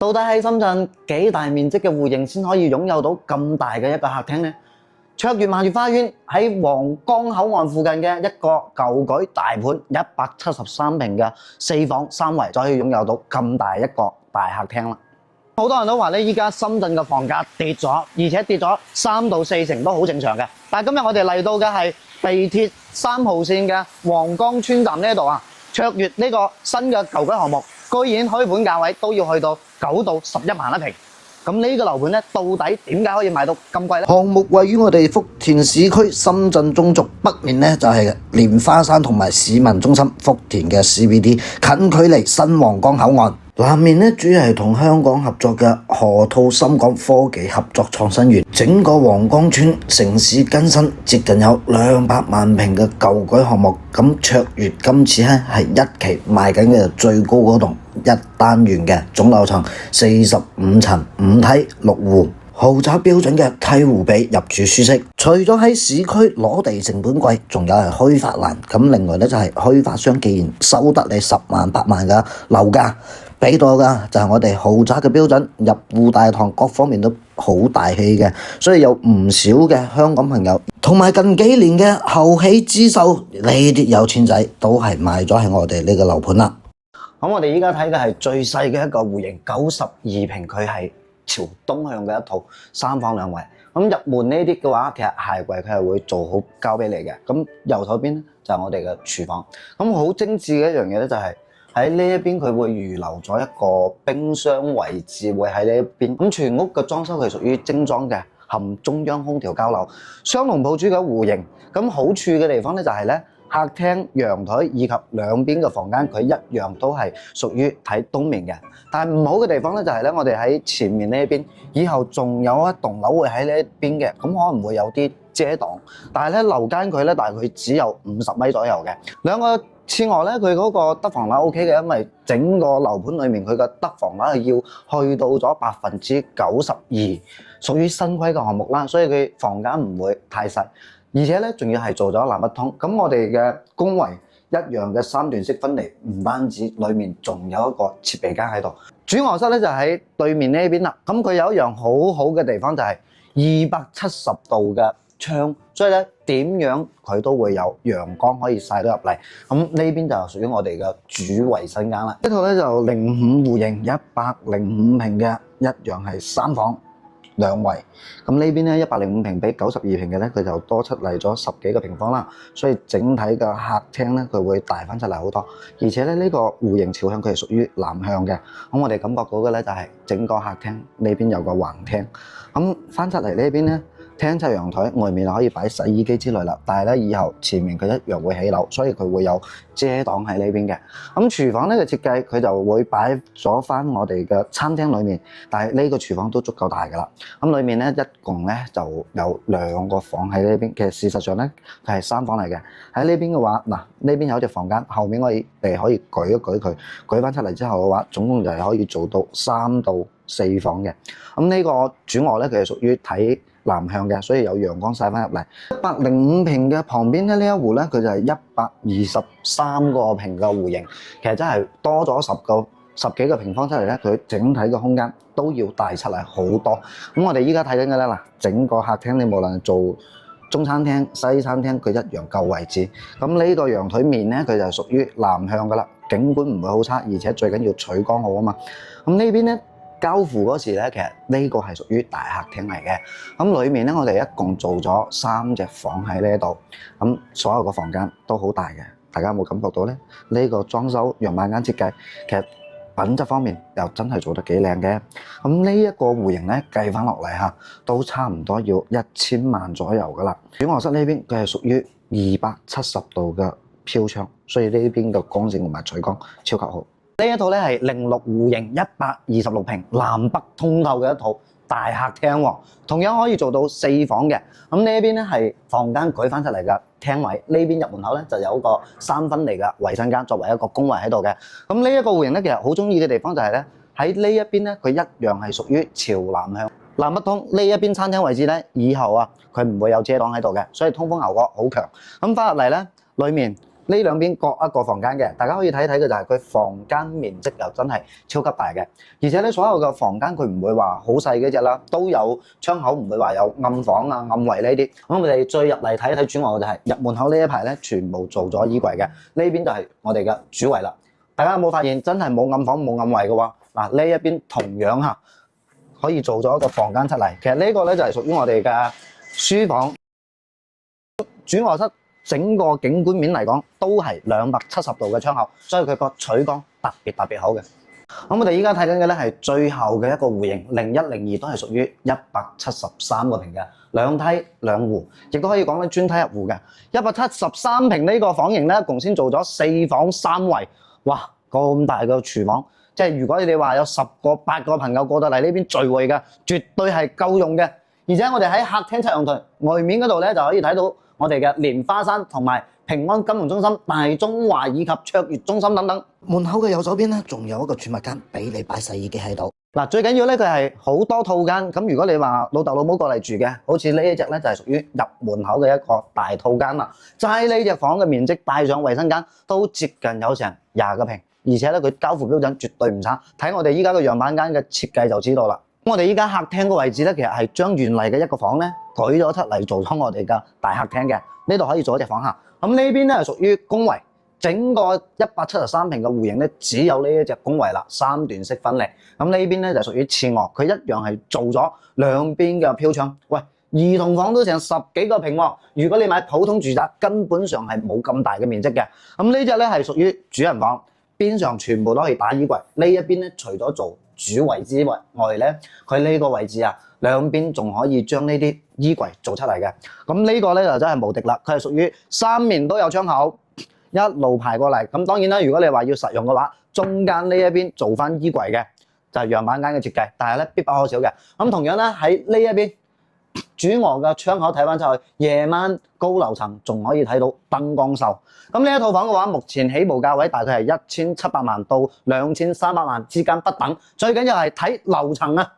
到底喺深圳幾大面積嘅戶型先可以擁有到咁大嘅一個客廳呢？卓越萬悅花園喺皇崗口岸附近嘅一個舊舉大盤，173平嘅4房3衛就可以擁有到咁大一個大客廳啦。好多人都話咧，依家深圳嘅房價跌咗，而且跌咗3到4成都好正常嘅。但係今日我哋嚟到嘅係地鐵3號線嘅皇崗村站呢度啊，卓越呢個新嘅舊舉項目，居然開盤價位都要去到9到11萬一平。咁呢個樓盤咧，到底點解可以賣到咁貴呢？項目位於我哋福田市區深圳中軸，北面咧就係蓮花山同埋市民中心福田嘅 CBD， 近距離新皇崗口岸。南面咧主要係同香港合作嘅河套深港科技合作創新園，整個皇崗村城市更新接近有200萬平嘅舊舉項目。咁卓越今次咧係一期賣緊嘅最高嗰棟1單元嘅總樓層45層5梯6戶。豪宅標準嘅梯戶比入住舒適，除咗喺市區攞地成本貴，仲有係開發難。咁另外咧就係開發商既然收得你10萬8萬嘅樓價，俾到嘅就係我哋豪宅嘅標準，入戶大堂各方面都好大氣嘅，所以有唔少嘅香港朋友同埋近幾年嘅後起之秀呢啲有錢仔都係買咗喺我哋呢個樓盤啦。咁我哋依家睇嘅係最細嘅一個戶型，92平，佢係朝東向嘅一套3房2衛。咁入門呢啲嘅話，其實鞋櫃佢係會做好交俾你嘅。咁右手邊咧就係我哋嘅廚房。咁好精緻嘅一樣嘢咧就係喺呢一邊佢會預留咗一個冰箱位置，會喺呢一邊。咁全屋嘅裝修係屬於精裝嘅，含中央空調交流，雙龍抱珠嘅戶型。咁好處嘅地方咧就係咧，客廳、陽台以及兩邊嘅房間佢一樣都係屬於睇東面嘅。但係唔好嘅地方咧就係咧，我哋喺前面呢一邊，以後仲有一棟樓會喺呢一邊嘅，咁可能會有啲遮擋。但係咧樓間佢咧大概只有50米左右嘅。兩個此外咧，佢嗰個得房率 OK 嘅，因為整個樓盤裡面佢嘅得房率係要去到咗92%，屬於新規嘅項目啦，所以佢房間唔會太細。而且咧，仲要係做咗南北通，咁我哋嘅工圍一樣嘅3段式分離，唔單止裡面仲有一個設備間喺度。主臥室咧就喺對面呢邊啦，咁佢有一樣好好嘅地方就係270度嘅窗，所以咧點樣佢都會有陽光可以曬到入嚟。咁呢邊就屬於我哋嘅主衛生間啦。呢套咧就05戶型105平嘅，一樣係3房2衛。咁呢邊咧105平比92平嘅咧，佢就多出嚟咗10幾個平方啦，所以整體嘅客廳咧佢會大翻出嚟好多。而且咧呢個戶型朝向佢係屬於南向嘅，咁我哋感覺到嘅咧就係整個客廳呢邊有個橫廳，咁翻出嚟呢邊咧廳側陽台外面可以擺洗衣機之類啦，但係咧以後前面佢一樣會起樓，所以佢會有遮擋喺呢邊嘅。咁廚房呢個設計佢就會擺咗翻我哋嘅餐廳裏面，但係呢個廚房都足夠大噶啦。咁裏面咧一共咧就有2個房喺呢邊，其實事實上咧佢係3房嚟嘅。喺呢邊嘅話，嗱呢邊有一隻房間，後面我哋可以舉一舉佢，舉翻出嚟之後嘅話，總共就係可以做到3到4房嘅。咁呢個主臥咧佢係屬於睇南向嘅，所以有陽光曬翻入嚟。105平嘅旁邊咧呢一戶咧，佢就係123個平嘅戶型，其實真係多咗十幾個平方出嚟咧，佢整體嘅空間都要大出嚟好多。咁我哋依家睇緊嘅咧嗱，整個客廳你無論做中餐廳、西餐廳，佢一樣夠位置。咁呢個陽台面咧，佢就係屬於南向噶啦，景觀唔會好差，而且最緊要採光好啊嘛。咁呢邊咧。交付嗰時咧，其實呢個係屬於大客廳嚟嘅。咁裏面咧，我哋一共做咗3隻房喺呢度。咁所有個房間都好大嘅，大家有冇感覺到咧？呢個裝修樣板間設計，其實品質方面又真係做得幾靚嘅。咁呢一個戶型咧，計翻落嚟嚇，都差唔多要1000萬左右噶啦。主臥室呢邊佢係屬於270度嘅飄窗，所以呢邊嘅光線同埋採光超級好。呢一套咧係06戶型126平南北通透嘅一套大客廳喎，同樣可以做到4房嘅。咁呢一邊咧係房間舉翻出嚟嘅廳位，呢邊入門口咧就有個3分離嘅衛生間作為一個工位喺度嘅。咁呢一個戶型咧其實好中意嘅地方就係咧喺呢一邊咧佢一樣係屬於朝南向，南北通呢一邊餐廳位置咧以後啊佢唔會有遮擋喺度嘅，所以通風效果好強。咁翻入嚟咧裏面。呢兩邊各一個房間嘅，大家可以睇睇嘅就係佢房間面積又真係超級大嘅，而且咧所有嘅房間佢唔會話好細嘅隻啦，都有窗口，唔會話有暗房啊、暗衞呢啲。咁我哋再入嚟睇睇主卧嘅就係入門口呢一排咧，全部做咗衣櫃嘅，呢邊就係我哋嘅主衞啦。大家有冇發現真係冇暗房冇暗衞嘅喎？嗱，呢一邊同樣嚇可以做咗一個房間出嚟，其實呢個咧就係屬於我哋嘅書房。主卧室整個景觀面嚟講都係270度嘅窗口，所以佢個採光特別好嘅。咁我哋依家睇緊嘅咧係最後嘅一個戶型0102，都係屬於173個平嘅兩梯兩戶，亦都可以講咧專梯一戶嘅173平呢個房型咧，共先做咗4房3衛，哇咁大個廚房，即係如果你哋話有10個8個朋友過到嚟呢邊聚會嘅，絕對係夠用嘅。而且我哋喺客廳側陽台外面嗰度咧就可以睇到我哋嘅蓮花山同埋平安金融中心、大中華以及卓越中心等等。門口嘅右手邊咧，仲有一個儲物間俾你擺洗衣機喺度。嗱，最緊要咧佢係好多套間。咁如果你話老豆老母過嚟住嘅，好似呢一隻咧就係屬於入門口嘅一個大套間啦。齋呢隻房嘅面積帶上衞生間都接近有成20個平，而且咧佢交付標準絕對唔差。睇我哋依家個樣板間嘅設計就知道啦。我哋依家客廳個位置咧，其實係將原嚟嘅一個房咧舉咗出嚟做咗我哋嘅大客廳嘅，呢度可以做一隻房客。咁呢邊咧係屬於公衞，整個173平嘅戶型咧只有呢一隻公衞啦，3段式分離。咁呢邊咧就屬於次臥，佢一樣係做咗兩邊嘅飄窗。喂，兒童房都成10幾個平喎，如果你買普通住宅，根本上係冇咁大嘅面積嘅。咁呢隻咧係屬於主人房，邊上全部都可以打衣櫃。呢一邊咧除咗做主衞之外咧，佢呢個位置啊，兩邊仲可以將呢啲衣櫃做出嚟嘅。咁呢個咧就真係無敵啦，佢係屬於3面都有窗口，一路排過嚟。咁當然啦，如果你話要實用嘅話，中間呢一邊做翻衣櫃嘅，就係樣板間嘅設計，但係咧必不可少嘅。咁同樣咧喺呢一邊主卧嘅窗口睇翻出去，夜晚高樓層仲可以睇到燈光秀。咁呢一套房嘅話，目前起步價位大概係1700萬到2300萬之間不等。最緊要係睇樓層啊！